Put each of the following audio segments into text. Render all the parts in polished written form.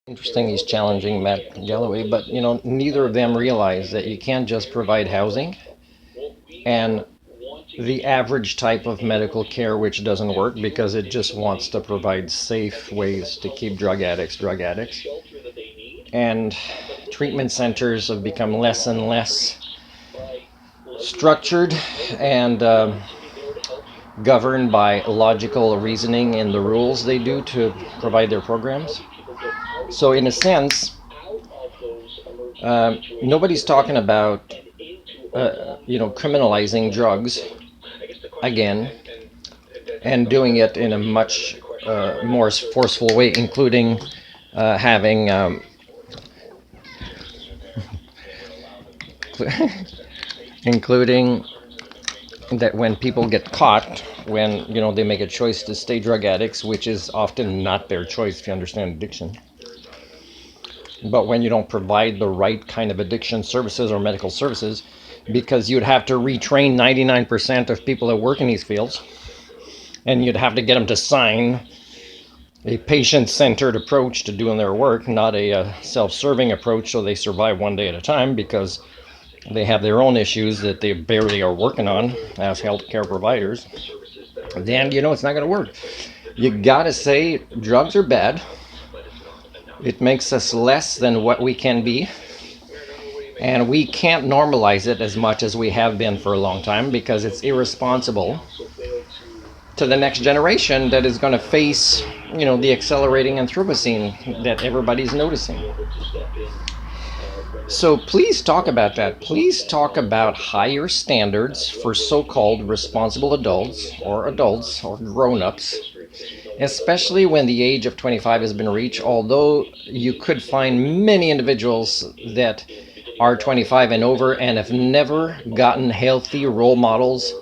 Interesting, he's challenging Matt Galloway, but neither of them realize that you can't just provide housing and the average type of medical care, which doesn't work because it just wants to provide safe ways to keep drug addicts. And treatment centers have become less and less structured and governed by logical reasoning in the rules they do to provide their programs. So, in a sense, nobody's talking about criminalizing drugs again and doing it in a much more forceful way, including having including that when people get caught, when they make a choice to stay drug addicts, which is often not their choice if you understand addiction. But when you don't provide the right kind of addiction services or medical services, because you'd have to retrain 99% of people that work in these fields, and you'd have to get them to sign a patient-centered approach to doing their work, not a self-serving approach so they survive one day at a time because they have their own issues that they barely are working on as healthcare providers, then it's not going to work. You gotta say drugs are bad. It makes us less than what we can be, and we can't normalize it as much as we have been for a long time because it's irresponsible to the next generation that is going to face the accelerating Anthropocene that everybody's noticing. So please talk about that. Please talk about higher standards for so-called responsible adults or grown-ups, especially when the age of 25 has been reached, although you could find many individuals that are 25 and over and have never gotten healthy role models,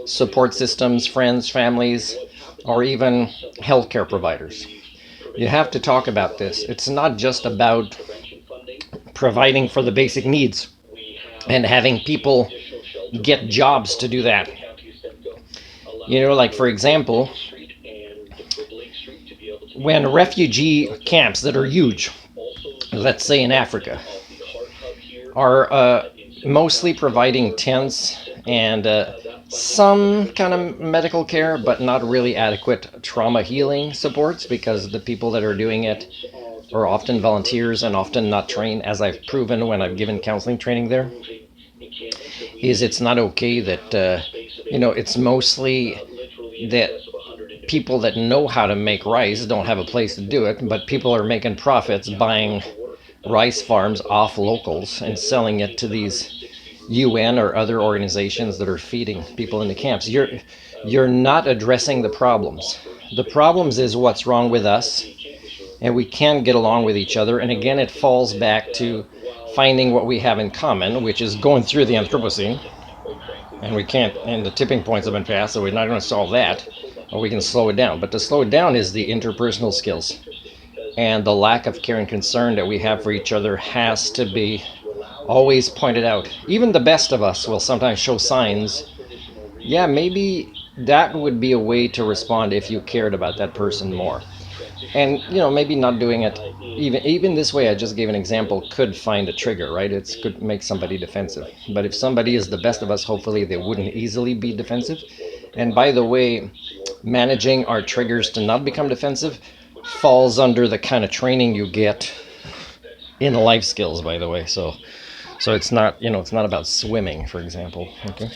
support systems, friends, families, or even healthcare providers. You have to talk about this. It's not just about providing for the basic needs and having people get jobs to do that. Like for example, when refugee camps that are huge, let's say in Africa, are mostly providing tents and some kind of medical care, but not really adequate trauma healing supports because the people that are doing it are often volunteers and often not trained, as I've proven when I've given counseling training there. It's not okay that, it's mostly that people that know how to make rice don't have a place to do it, but people are making profits buying rice farms off locals and selling it to these UN or other organizations that are feeding people in the camps. You're not addressing the problems. The problems is what's wrong with us, and we can't get along with each other. And again, it falls back to finding what we have in common, which is going through the Anthropocene. And we can't, and the tipping points have been passed, so we're not going to solve that, or we can slow it down. But to slow it down is the interpersonal skills. And the lack of care and concern that we have for each other has to be always pointed out. Even the best of us will sometimes show signs. Yeah, maybe that would be a way to respond if you cared about that person more. And maybe not doing it even this way I just gave an example could find a trigger, right? It could make somebody defensive. But if somebody is the best of us, hopefully they wouldn't easily be defensive. And by the way, managing our triggers to not become defensive falls under the kind of training you get in life skills, by the way. So it's not it's not about swimming, for example. Okay.